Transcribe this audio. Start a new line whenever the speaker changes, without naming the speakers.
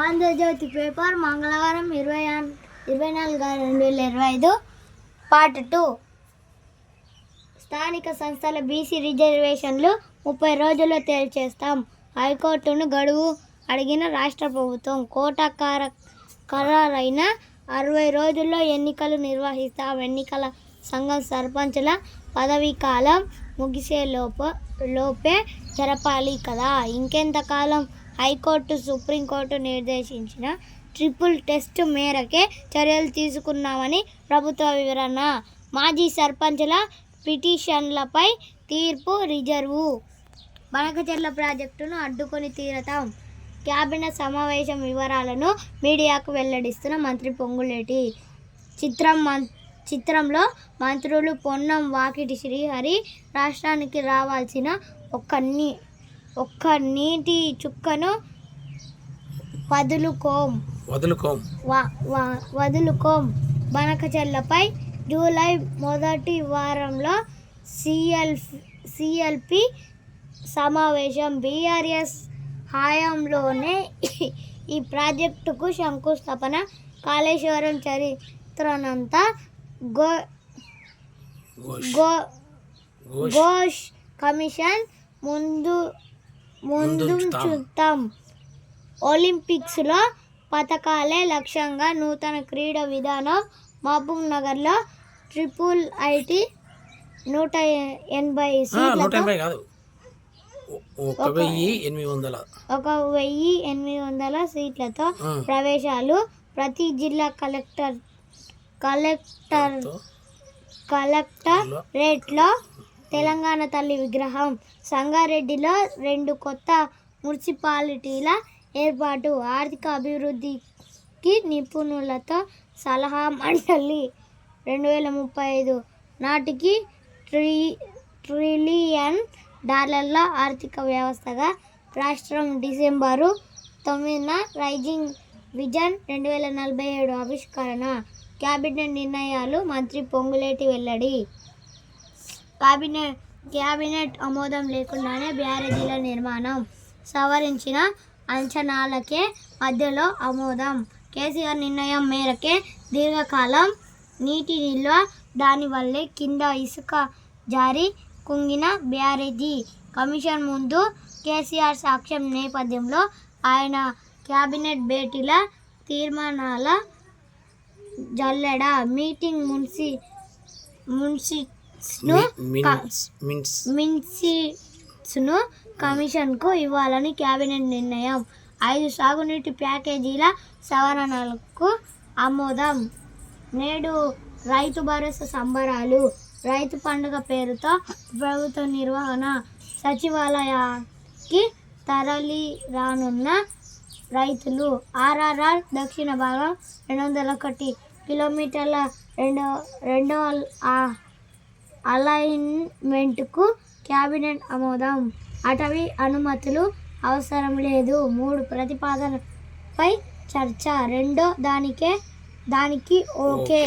Andhra Jyothi paper మంగళవారం 24/2025 part 2. స్థానిక సంస్థల బీసీ రిజర్వేషన్లు 30 రోజుల్లో తేల్చేస్తాం. హైకోర్టును గడువు అడిగిన రాష్ట్ర ప్రభుత్వం. కోటా ఖరారైన 60 రోజుల్లో ఎన్నికలు నిర్వహిస్తాం. ఎన్నికల సంఘం సర్పంచుల పదవీ కాలం ముగిసేలోపే జరపాలి కదా, ఇంకెంతకాలం? హైకోర్టు, సుప్రీంకోర్టు నిర్దేశించిన ట్రిపుల్ టెస్ట్ మేరకే చర్యలు తీసుకున్నామని ప్రభుత్వ వివరణ. మాజీ సర్పంచుల పిటిషన్లపై తీర్పు రిజర్వు. బనకచెర్ల ప్రాజెక్టును అడ్డుకొని తీరతాం. కేబినెట్ సమావేశం వివరాలను మీడియాకు వెల్లడిస్తున్న మంత్రి పొంగులేటి. చిత్రంలో మంత్రులు పొన్నం వాకిటి శ్రీహరి. రాష్ట్రానికి రావాల్సిన ఒక్క నీటి చుక్కను వదులుకోం. బనకచెర్లపై జూలై మొదటి వారంలో సిఎల్పి సమావేశం. బీఆర్ఎస్ హయాంలోనే ఈ ప్రాజెక్టుకు శంకుస్థాపన. కాళేశ్వరం చరిత్రనంతా ఘోష్ కమిషన్ ముందుంచుతాం. ఒలింపిక్స్లో పతకాలే లక్ష్యంగా నూతన క్రీడా విధానం. మహబూబ్ నగర్లో IIIT 180 సీట్లతో 1800 సీట్లతో ప్రవేశాలు. ప్రతి జిల్లా కలెక్టరేట్లో తెలంగాణ తల్లి విగ్రహం. సంగారెడ్డిలో 2 కొత్త మున్సిపాలిటీల ఏర్పాటు. ఆర్థిక అభివృద్ధికి నిపుణులతో సలహా మండలి. 2035 నాటికి $1 ట్రిలియన్ ఆర్థిక వ్యవస్థగా రాష్ట్రం. డిసెంబరు 9న రైజింగ్ విజన్ 2047 ఆవిష్కరణ. కేబినెట్ నిర్ణయాలు. మంత్రి పొంగులేటి వెల్లడి. కేబినెట్ ఆమోదం లేకుండానే బ్యారేజీల నిర్మాణం. సవరించిన అంచనాలకే మధ్యలో ఆమోదం. కేసీఆర్ నిర్ణయం మేరకే దీర్ఘకాలం నీటి నిల్వ. దానివల్లే కింద ఇసుక జారి కుంగిన బ్యారేజీ. కమిషన్ ముందు కేసీఆర్ సాక్ష్యం నేపథ్యంలో ఆయన కేబినెట్ భేటీల తీర్మానాల జల్లెడ. మీటింగ్ మినిట్స్ను కమిషన్కు ఇవ్వాలని కేబినెట్ నిర్ణయం. 5 సాగునీటి ప్యాకేజీల సవరణలకు ఆమోదం. నేడు రైతు భరోసా సంబరాలు. రైతు పండుగ పేరుతో ప్రభుత్వ నిర్వహణ. సచివాలయానికి తరలి రానున్న రైతులు. RRR దక్షిణ భాగం 201 కిలోమీటర్ల రెండో అలైన్మెంట్కు కేబినెట్ ఆమోదం. అటవీ అనుమతులు అవసరం లేదు. 3 ప్రతిపాదనలపై చర్చ. రెండో దానికి ఓకే.